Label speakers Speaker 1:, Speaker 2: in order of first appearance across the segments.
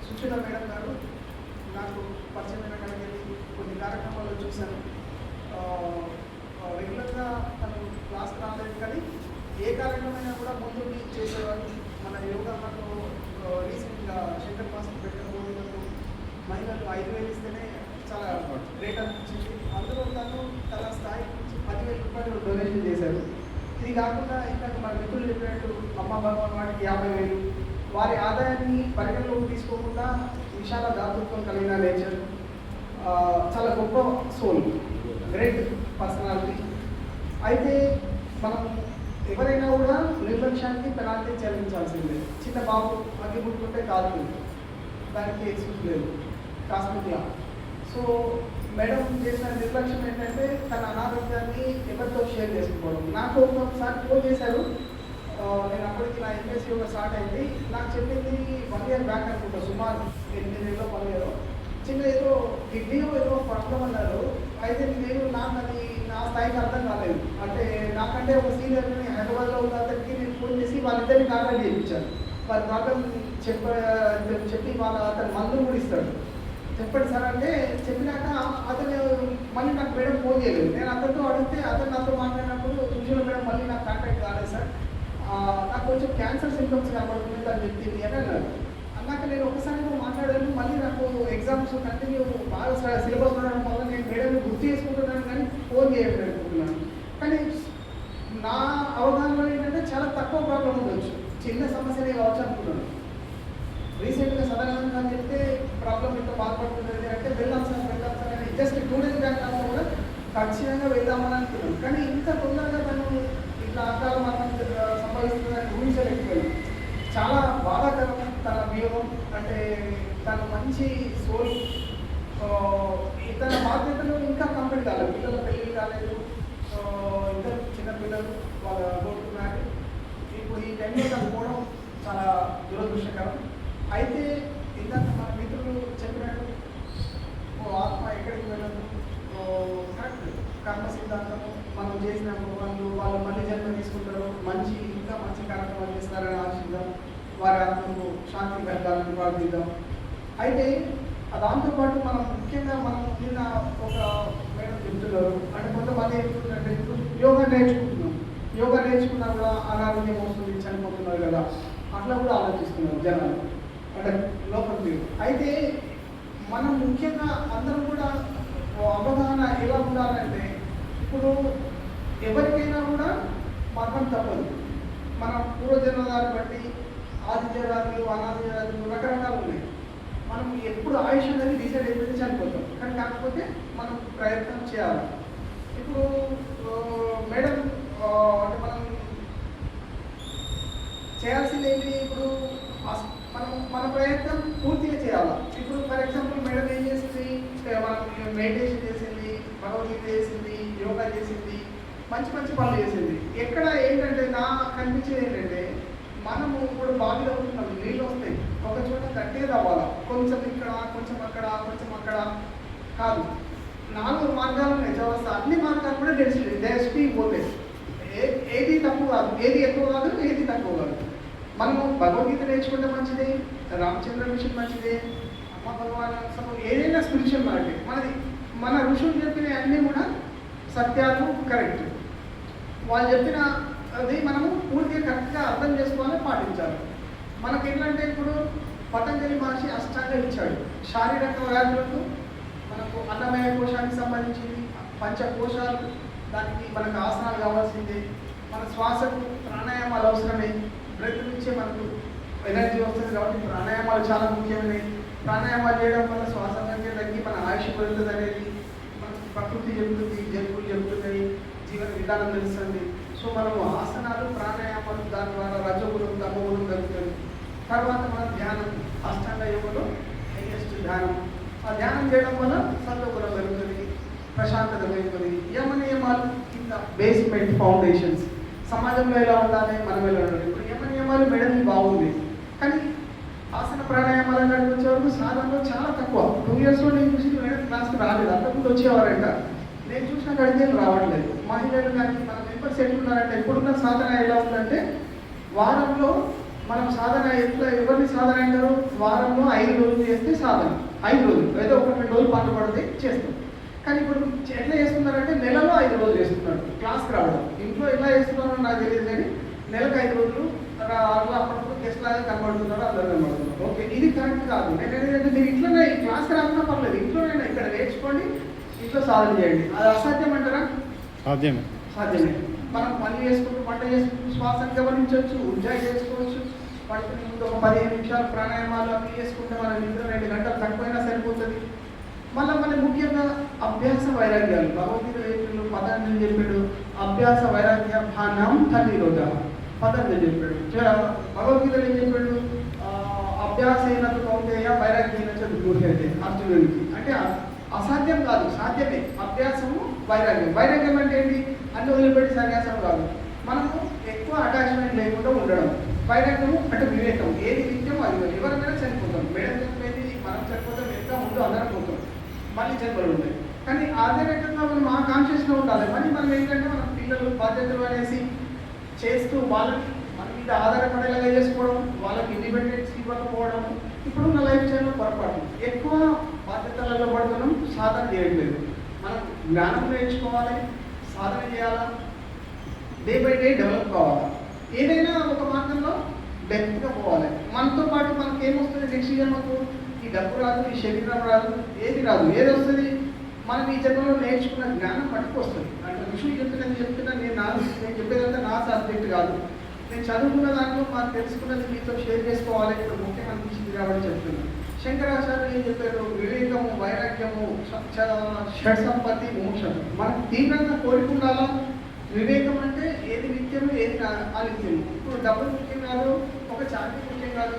Speaker 1: Susheela madam గారు నాకు పరిచయమైన కాడికి కొన్ని కార్యక్రమాల్లో చూశాను. రెగ్యులర్గా తను క్లాస్ రాలేదు, కానీ ఏ కార్యక్రమైనా కూడా ముందుండి చేసేవారు. మన యోగా మనకు రీసెంట్గా శంకర్ మాస్టర్ పెట్టకపోయినప్పుడు మహిళలు 5,000 ఇస్తేనే చాలా గ్రేట్ అనిపించింది. అందులో తను తన స్థాయి నుంచి 10,000 రూపాయలు డొనేషన్ చేశారు. ఇది కాకుండా ఇంకా మన మిత్రులు చెప్పినట్టు అమ్మ భగవాన్ వాటికి 50,000, వారి ఆదాయాన్ని పరిగణలోకి తీసుకోకుండా విశాల దాతృత్వం కలిగిన నేచర్, చాలా గొప్ప సోల్, గ్రేట్ పర్సనాలిటీ. అయితే మనం ఎవరైనా కూడా నిర్లక్ష్యానికి పెనాల్టీ చెల్లించాల్సిందే. చిన్న బాబు అగ్గి ముట్టుకుంటే కాలుతుంది, దానికి ఎక్స్క్యూజ్ లేదు, కాస్మిక్లా. సో మేడం చేసిన నిర్లక్ష్యం ఏంటంటే తన అనారోగ్యాన్ని ఎవరితో షేర్ చేసుకోవడం. నాకు ఒకసారి ఫోన్ చేశారు, నేను అప్పటికి నా ఎంఎస్సీ యోగా స్టార్ట్ అయింది. నాకు చెప్పింది 1 year బ్యాక్ అనుకుంటా, సుమారు 8 నెలలో 10 year చిన్న ఏదో కిడ్నీలో ఏదో ప్రాబ్లం అన్నారు. అయితే నేను నాకు అది నా స్థాయికి అర్థం కాలేదు. అంటే నాకంటే ఒక సీనియర్ని హైదరాబాద్లో ఉన్న అతనికి నేను ఫోన్ చేసి వాళ్ళిద్దరిని కాంటాక్ట్ చేయించాను. వారి ప్రాబ్లం చెప్పి వాళ్ళ అతను మందులు కూడా ఇస్తాడు. చెప్పండి సార్ అంటే చెప్పినాక అతను మళ్ళీ నాకు మేడం ఫోన్ చేయలేదు. నేను అతనితో అడిగితే అతను నాతో మాట్లాడినప్పుడు సుశీల మేడం మళ్ళీ నాకు కాంటాక్ట్ కాలేదు సార్, నాకు కొంచెం క్యాన్సర్ సింటమ్స్ కనబడుతుంది అని చెప్పింది అని అన్నారు. అన్నాక నేను ఒకసారి మాట్లాడాను. మళ్ళీ నాకు ఎగ్జామ్స్ కంటిన్యూ బాగా సిలబస్ ఉండడం వల్ల నేను మేడం గుర్తు చేసుకుంటున్నాను, కానీ ఫోన్ చేయాలి అనుకుంటున్నాను. కానీ నా అవగాహనలో ఏంటంటే చాలా తక్కువ ప్రాబ్లం ఉండొచ్చు, చిన్న సమస్యనే కావచ్చు అనుకున్నాను. రీసెంట్గా సదానందంగా చెప్తే ప్రాబ్లం ఇంత బాధపడుతున్నది అంటే వెళ్దాం సార్ అని జస్ట్ 2 days బ్యాక్ కాకుండా కూడా ఖచ్చితంగా వెళ్దామని అనుకున్నాను. కానీ ఇంత తొందరగా తను ఇట్లా అకాల మరణం సంభవిస్తుందని ఊహించలేకపోయాను. చాలా బాధాకరం తన వియోగం. అంటే తను మంచి సోల్, తన బాధ్యతలు ఇంకా కంప్లీట్ కాలేదు. పిల్లల పెళ్ళి కాలేదు, ఇద్దరు చిన్నపిల్లలు వాళ్ళ కోరుకున్నారు. ఇప్పుడు ఈ టైంలో తను పోవడం చాలా దురదృష్టకరం. అయితే ఇందాక మన మిత్రులు చెప్పినట్టు ఆత్మ ఎక్కడికి వెళ్ళదు, కరెక్ట్ కర్మ సిద్ధాంతము, మనం చేసిన వాళ్ళు మళ్ళీ జన్మ తీసుకుంటారు, ఇంకా మంచి కార్యక్రమాలు చేస్తారని ఆశిద్దాం, వారి ఆత్మకు శాంతి కలగాలని ప్రార్థిద్దాం. అయితే దాంతోపాటు మనం ముఖ్యంగా నిన్న ఒక మేడం చెప్తున్నారు, అంటే కొంతమంది ఏమిటంటే ఇప్పుడు యోగా నేర్చుకున్నా కూడా అనారోగ్యం వస్తుంది, చనిపోతున్నారు కదా, అట్లా కూడా ఆలోచిస్తున్నారు జనాలు, అంటే లోకల్ వ్యూ. అయితే మనం ముఖ్యంగా అందరం కూడా అవగాహన ఎలా ఉండాలంటే, ఇప్పుడు ఎవరికైనా కూడా మరణం తప్పదు. మన పూర్వజన్మదాన్ని బట్టి ఆదిత్యరాజులు, అనాదిత్యరాజులు రకరకాలు ఉన్నాయి. మనం ఎప్పుడు ఆయుష్ అనేది డిసైడ్ అయిపోతే చనిపోతాం, కానీ కాకపోతే మనం ప్రయత్నం చేయాలి. ఇప్పుడు మేడం అంటే మనం చేయాల్సింది ఏంటి, ఇప్పుడు మన ప్రయత్నం పూర్తిగా చేయాలి. ఇప్పుడు ఫర్ ఎగ్జాంపుల్ మేడం ఏం చేసింది, మనం మెడిటేషన్ చేసింది, భగవద్గీత చేసింది, యోగా చేసింది, మంచి పనులు చేసింది. ఎక్కడ ఏంటంటే నాకు కనిపించేది ఏంటంటే, మనము ఇప్పుడు బావిలో ఉంటున్నాం, నీళ్ళు వస్తాయి, ఒక చోట గట్టిగా తవ్వాలి, కొంచెం ఇక్కడ కొంచెం అక్కడ కాదు. 4 మార్గాలు ఉన్నాయి చౌరస్తా, అన్ని మార్గాలు కూడా డెస్టీ పోతాయి. ఏది తక్కువ కాదు, ఏది ఎక్కువ కాదు, ఏది తక్కువ కాదు. మనము భగవద్గీత నేర్చుకుంటే మంచిదే, రామచంద్ర మిషన్ మంచిదే, అమ్మ భగవాన్ ఏదైనా స్పిరిచువల్ మనది. మన ఋషులు చెప్పిన అన్నీ కూడా సత్యాలు, కరెక్ట్. వాళ్ళు చెప్పిన అది మనము పూర్తిగా కరెక్ట్గా అర్థం చేసుకోవాలి, పాటించాలి. మనకి ఏంటంటే ఇప్పుడు పతంజలి మహర్షి అష్టాంగ ఇచ్చాడు. శారీరక వ్యాధులకు మనకు అన్నమయ కోశానికి సంబంధించింది, పంచకోశాలు, దానికి మనకు ఆసనాలు కావాల్సిందే, మన శ్వాసకు ప్రాణాయామాలు అవసరమే, బ్రెత్ నుంచే మనకు ఎనర్జీ వస్తుంది కాబట్టి ప్రాణాయామాలు చాలా ముఖ్యమైనవి. ప్రాణాయామాలు చేయడం వల్ల శ్వాస సంఖ్య తగ్గి మన ఆయుష్ పెరుగుతుంది అనేది మనకు ప్రకృతి చెబుతుంది, జంతువులు చెబుతున్నాయి, జీవన విధానం తెలుస్తుంది. సో మనము ఆసనాలు, ప్రాణాయామాలు, దాని ద్వారా రజోగుణం, తమోగుణం కలుగుతుంది. తర్వాత మన ధ్యానం, అష్టాంగ యోగంలో హైయెస్ట్ ధ్యానం. ఆ ధ్యానం చేయడం వల్ల సత్వగుణం కలుగుతుంది, ప్రశాంతత కలుగుతుంది. యమ నియమాలు కింద బేస్మెంట్ ఫౌండేషన్స్, సమాజంలో ఎలా ఉండాలి, మనం ఎలా ఉండాలి. ఇప్పుడు యమ నియమాలు మెడల్ని బాగుంది, కానీ ఆసన ప్రాణాయామాలు అక్కడికి వచ్చే వరకు సాధనలో చాలా తక్కువ. 2 yearsలో నేను చూసి మేడం క్లాస్కి రాలేదు, అంతకుముందు వచ్చేవారంట. నేను చూసిన కడితే రావట్లేదు. మహిళలు కానీ మన మెంబర్స్ ఎట్లున్నారంటే, ఇప్పుడున్న సాధన ఎలా ఉందంటే, వారంలో మనం సాధన ఎవరిని ఎటువంటి సాధన అంటారు? వారంలో 5 రోజులు చేస్తే సాధన. 5 రోజులు ఏదో 1-2 రోజులు పాటు పడితే చేస్తాం. కానీ ఇప్పుడు ఎట్లా చేస్తున్నారంటే నెలలో 5 రోజులు చేస్తున్నారు క్లాస్కి రావడం. ఇంట్లో ఎలా చేస్తున్నారో నాకు తెలియదు, కానీ నెలకు 5 రోజులు అప్పుడప్పుడు గెస్ట్ లాగా కనబడుతున్నారు, అందరూ కనబడుతున్నారు. ఓకే, ఇది కరెక్ట్ కాదు. నేను ఏంటంటే మీరు ఇంట్లోనే క్లాస్కి రాకుండా పర్లేదు, ఇంట్లోనైనా ఇక్కడ నేర్చుకోండి, ఇంట్లో సాధన చేయండి. అది అసాధ్యం అంటారా? సాధ్యమే. మనం పని చేసుకుంటూ, వంట చేసుకుంటూ శ్వాసను గమనించవచ్చు, ఉజ్జాయి చేసుకోవచ్చు. పడుకునే ముందు ఒక 15 నిమిషాలు ప్రాణాయామాలు అవి చేసుకుంటే మన నిద్ర 2 గంటలు తక్కువైనా సరిపోతుంది. మళ్ళీ ముఖ్యంగా అభ్యాస వైరాగ్యాలు. భగవద్గీత చెప్పాడు, పతంజలి చెప్పాడు, అభ్యాస వైరాగ్య భానం తల్లిరోజ పతంజలి చెప్పాడు. భగవద్గీతలో ఏం చెప్పాడు? అభ్యాసైన కౌంటేయ వైరాగ్యైన చదువుతే అర్జునుడికి. అంటే అసాధ్యం కాదు, సాధ్యమే. అభ్యాసము వైరాగ్యం. వైరాగ్యం అంటే ఏంటి? అన్ని వదిలిపెట్టి సన్యాసం కాదు, మనము ఎక్కువ అటాచ్మెంట్ లేకుండా ఉండడం. వైరాగ్యము అంటే వివేకం. ఏది నిత్యం అది ఎవరికైనా చనిపోతాం. మేడం చనిపోయింది, మనం చనిపోతాం, ఇంకా ముందు అందరం పోతాం, మళ్ళీ జన్మలు ఉంటాయి. కానీ అదే రకంగా మనం ఆ కాన్షియస్లో ఉండాలి. మళ్ళీ మనం ఏంటంటే మన పిల్లలు బాధ్యతలు అనేసి చేస్తూ వాళ్ళకి మన మీద ఆధారపడేలాగా చేసుకోవడం, వాళ్ళకి ఇండిపెండెన్స్ ఇవ్వకపోవడం ఇప్పుడున్న లైఫ్ స్టైల్లో పొరపాటు. ఎక్కువ బాధ్యతలలో పడుతున్నాం, సాధన చేయట్లేదు. మనం జ్ఞానం నేర్చుకోవాలి, సాధన చేయాలా, డే బై డే డెవలప్ కావాలి. ఏదైనా ఒక మార్గంలో డెప్త్గా పోవాలి. మనతో పాటు మనకి ఏమొస్తుంది నెక్స్ట్ జన్మకు? ఈ డబ్బు రాదు, ఈ శరీరం రాదు, ఏది రాదు. ఏది వస్తుంది? మనం ఈ జన్మలో నేర్చుకున్న జ్ఞానం మటుకు వస్తుంది. అంటే ఋషులు చెప్తున్నా నేను చెప్పేదంతా నా సబ్జెక్ట్ కాదు. నేను చదువుకున్న దాంట్లో మాకు తెలుసుకున్నది మీతో షేర్ చేసుకోవాలి, ఇప్పుడు ముఖ్యం అనిపించింది కాబట్టి చెప్తున్నాను. శంకరాచార్యులు ఏం చెప్పారు? వివేకము, వైరాగ్యము, షడ్సంపత్తి, మోక్షం. మనకు తీవ్రంగా కోరుకుండాలా? వివేకం అంటే ఏది నిత్యము, ఏది అనిత్యము. ఇప్పుడు డబ్బులు ముఖ్యం కాదు, ఒక చాకరీ ముఖ్యం కాదు.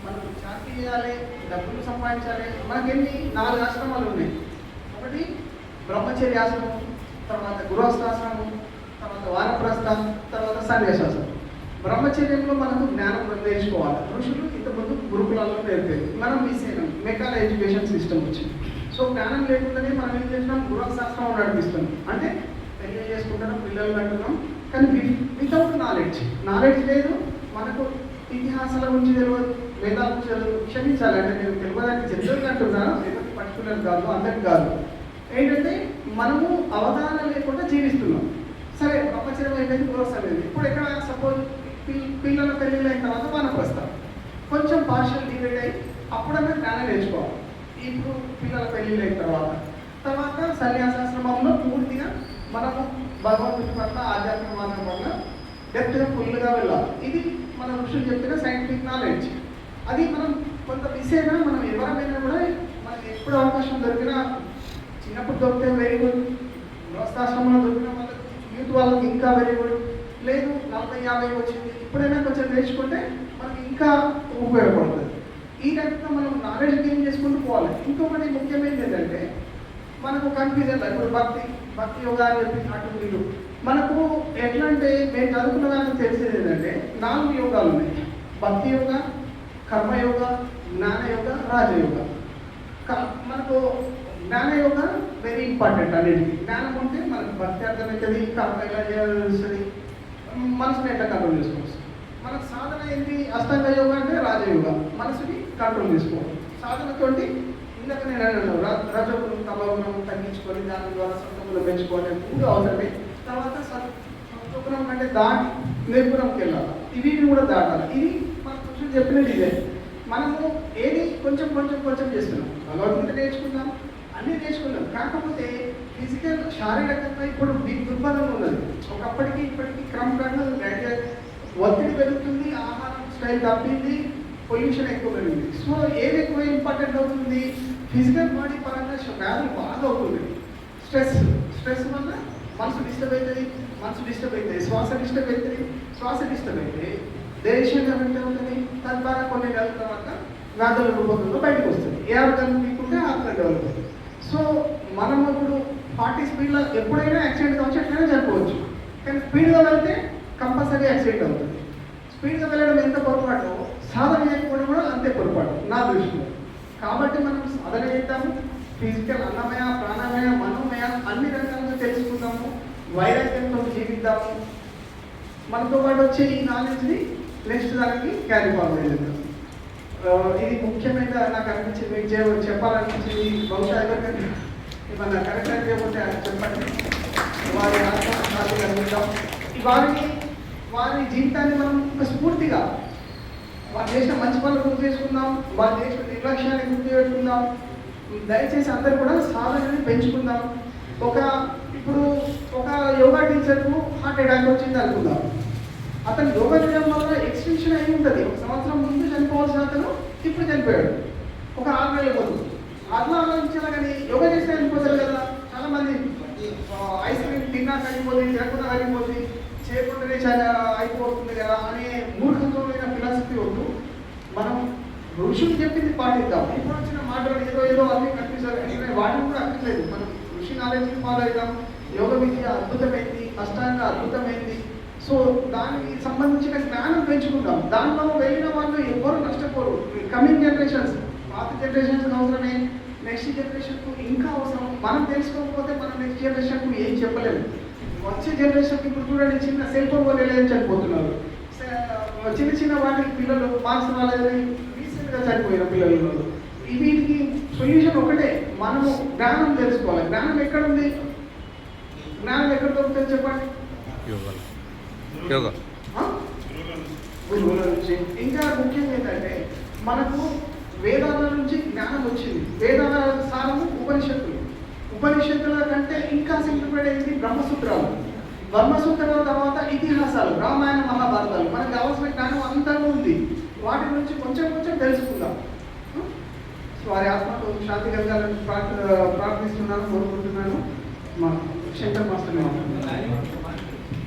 Speaker 1: మనం చాకరీ చేయాలి, డబ్బులు సంపాదించాలి. మనకెన్ని 4 ఆశ్రమాలు ఉన్నాయి. ఒకటి బ్రహ్మచర్యాశ్రమం, తర్వాత గృహస్థాశ్రమం, తర్వాత వానప్రస్థం, తర్వాత సన్యాసాశ్రమం. బ్రహ్మచర్యంలో మనకు జ్ఞానం నేర్చుకోవాలి. ఋషులు ఇంతకుముందు గురుకులాల్లో నేర్పేది, మనం మిస్ అయినాం. మెకాల ఎడ్యుకేషన్ సిస్టమ్ వచ్చింది. సో జ్ఞానం లేకుండానే మనం ఏం చేస్తున్నాం? గృహశాస్త్రం నడిపిస్తున్నాం. అంటే పెళ్లి చేసుకుంటున్నాం, పిల్లలు కంటున్నాం, కానీ వితౌట్ నాలెడ్జ్ లేదు. మనకు ఇతిహాసాల గురించి తెలియదు, వేదాల గురించి తెలియదు. క్షమించాలి, అంటే నేను తెలియడానికి జనరల్గా అంటున్నాను, ఎవరికి పర్టికులర్ కాదు, అందరికి కాదు. ఏంటంటే మనము అవగాహన లేకుండా జీవిస్తున్నాం. సరే, ప్రపంచం అయిపోయింది, గృహస్థం. ఇప్పుడు ఎక్కడ సపోజ్ పిల్లల పెళ్ళిళ్ళు అయిన తర్వాత మనకు వస్తాం, కొంచెం పార్షల్ డిబేట్ అయ్యి అప్పుడన్నా జ్ఞానం నేర్చుకోవాలి. ఇప్పుడు పిల్లల పెళ్ళిళ్ళు అయిన తర్వాత సన్యాసాశ్రమంలో పూర్తిగా మనము భగవంతుడి పట్ల, ఆధ్యాత్మికవాదం పట్ల డెప్త్గా ఫుల్గా వెళ్ళాలి. ఇది మన ఋషులు చెప్పిన సైంటిఫిక్ నాలెడ్జ్. అది మనం కొంత మిస్ అయినా, మనం ఎవరైనా కూడా మనకి ఎప్పుడు అవకాశం దొరికినా, చిన్నప్పుడు దొరికితే వెరీ గుడ్, గృహస్థాశ్రమంలో దొరికిన వాళ్ళకి, యూత్ వాళ్ళకి ఇంకా వెరీ గుడ్. లేదు 40-50 వచ్చింది, ఇప్పుడైనా కొంచెం నేర్చుకుంటే మనకి ఇంకా ఉపయోగపడుతుంది. ఈ టైప్లో మనం నాలెడ్జ్ గెయిన్ చేసుకుంటూ పోవాలి. ఇంకొకటి ముఖ్యమైనది ఏంటంటే మనకు కన్ఫ్యూజన్. ఇప్పుడు భక్తి యోగా అని చెప్పి అటు వీళ్ళు మనకు ఎట్లా అంటే, మేము చదువుకున్న దానికి తెలిసేది ఏంటంటే 4 యోగాలు ఉన్నాయి. భక్తి యోగ, కర్మయోగ, జ్ఞానయోగ, రాజయోగ. మనకు జ్ఞానయోగ వెరీ ఇంపార్టెంట్. అనేది జ్ఞానం ఉంటే మనకు భక్తి అర్థమవుతుంది, కర్మ ఎలా చేయాలో తెలుస్తుంది, మనసుని ఎట్లా కంట్రోల్ చేసుకోవచ్చు. మనకు సాధన ఏంటి? అష్టాంగ యోగ అంటే రాజయోగ, మనసుని కంట్రోల్ చేసుకోవాలి. సాధనతోటి ఇందాక నేను అన్నాను, రజోగుణం తమోగుణం తగ్గించుకొని దాని ద్వారా సత్వగుణం పెంచుకోవాలి, కూడా అవసరమే. తర్వాత సత్వగుణం అంటే దాటి నిర్గుణంకి వెళ్ళాలి, ఇవి కూడా దాటాలి. ఇది మన కృష్ణుడు చెప్పినది ఇదే. మనము ఏది కొంచెం చేస్తున్నాం. భగవద్గీత నేర్చుకున్నాం, అన్నీ నేర్చుకున్నాం. కాకపోతే ఫిజికల్, శారీరకంగా ఇప్పుడు దుర్బలం ఉన్నది. ఒకప్పటికి ఇప్పటికీ క్రమంగా ఒత్తిడి పెరుగుతుంది, ఆహారం స్టైల్ తప్పింది, పొల్యూషన్ ఎక్కువ పెరిగింది. సో ఏది ఎక్కువ ఇంపార్టెంట్ అవుతుంది? ఫిజికల్ బాడీ పరంగా వ్యాధులు బాగా అవుతుంది. స్ట్రెస్ వల్ల మనసు డిస్టర్బ్ అవుతుంది, శ్వాస డిస్టర్బ్ అయితే దేశంగా వెంట ఉంటుంది. తద్వారా కొన్ని నెలల తర్వాత వ్యాధుల రూపంలో బయటకు వస్తుంది. ఏ ఆరోగ్యం తీసుకుంటే ఆత్మ డెవలప్ అవుతుంది. సో మనం ఇప్పుడు 40 స్పీడ్లో ఎప్పుడైనా యాక్సిడెంట్ కావచ్చు, ఎట్లయినా చనిపోవచ్చు. కానీ స్పీడ్గా వెళ్తే కంపల్సరీ యాక్సిడెంట్ అవుతుంది. స్పీడ్గా వెళ్ళడం ఎంత పొరపాటు, సాధన చేయకపోవడం కూడా అంతే పొరపాటు నా దృష్టిలో. కాబట్టి మనం సాధన చేద్దాము, ఫిజికల్, అన్నమయ, ప్రాణమయ, మనోమయ అన్ని రకాలుగా తెలుసుకుందాము, వైరాగ్యంతో జీవిద్దాము. మనతో పాటు వచ్చే ఈ నాలెడ్జ్ని నెక్స్ట్ దానికి క్యారీ ఫార్వర్డ్ చేద్దాం. ఇది ముఖ్యమైన నాకు అనిపించింది, మీకు చెప్పాలనిపించింది. బహుశా ఎవరికైనా ఏమన్నా కరెక్ట్ అయిపోతే చెప్పండి. వారి ఆత్మశాంతి కలుగుతాం. వారి జీవితాన్ని మనం ఒక స్ఫూర్తిగా వాళ్ళు చేసిన మంచి పనులు గుర్తు చేసుకుందాం, వాళ్ళు చేసిన నిర్లక్ష్యాన్ని గుర్తు పెట్టుకుందాం. దయచేసి అందరూ కూడా సాధనని పెంచుకుందాం. ఇప్పుడు ఒక యోగా టీచర్కు హార్ట్ అటాక్ వచ్చింది అనుకుందాం. అతను యోగా చేయడం వల్ల ఎక్స్టెన్షన్ అయి ఉంటుంది. ఒక సంవత్సరం ముందు చనిపోవాల్సిన అతను ఇప్పుడు చనిపోయాడు, ఒక 6 నెలలు పోతుంది. అట్లా ఆలోచించాలి కానీ యోగా చేస్తే చనిపోతారు కదా. చాలా మంది ఐస్ క్రీమ్ తిన్నా చనిపోతుంది, తినకుండా చనిపోతుంది, చేయకుండానే అయిపోతుంది కదా అనే మూర్ఖత్వమైన ఫిలాసఫీ వద్దు. మనం ఋషులు చెప్పింది పాటిద్దాం. ఇప్పుడు వచ్చిన మాటలు ఏదో అన్నీ కనిపిస్తారు, వాటిని కూడా అక్కర్లేదు. మనం ఋషి నాలెడ్జ్ని ఫాలో అవుతాం. యోగ విద్య అద్భుతమైంది, అష్టాంగ అద్భుతమైంది. సో దానికి సంబంధించిన జ్ఞానం పెంచుకుందాం. దాంట్లో వెళ్ళిన వాళ్ళు ఎవరు నష్టపోరు. కమింగ్ జనరేషన్స్, పాత జనరేషన్స్ అవసరమే, నెక్స్ట్ జనరేషన్కు ఇంకా అవసరం. మనం తెలుసుకోకపోతే మనం నెక్స్ట్ జనరేషన్కు ఏం చెప్పలేము. వచ్చే జనరేషన్కి ఇప్పుడు చూడండి, చిన్న సెల్ ఫోన్ వల్ల చనిపోతున్నారు. చిన్న వాటికి పిల్లలు మార్క్స్ రాలేదని రీసెంట్గా చనిపోయిన పిల్లలు. వీటికి సొల్యూషన్ ఒకటే, మనము జ్ఞానం తెలుసుకోవాలి. జ్ఞానం ఎక్కడుంది? జ్ఞానం ఎక్కడ దొరుకుతుంది చెప్పండి? గురువుల నుంచి. ఇంకా ముఖ్యంగా ఏంటంటే మనకు వేదాల నుంచి జ్ఞానం వచ్చింది. వేదాల సారము ఉపనిషత్తులు. ఉపనిషత్తుల కంటే ఇంకా సింప్లిఫైడ్ అయింది బ్రహ్మసూత్రాలు. బ్రహ్మసూత్రాల తర్వాత ఇతిహాసాలు, రామాయణ మహాభారతాలు. మనకు కావాల్సిన జ్ఞానం అంతా ఉంది. వాటి నుంచి కొంచెం తెలుసుకుందాం. వారి ఆత్మకు శాంతి కలగాలని ప్రార్థిస్తున్నాను, కోరుకుంటున్నాను. మా శంకర్ మాస్టర్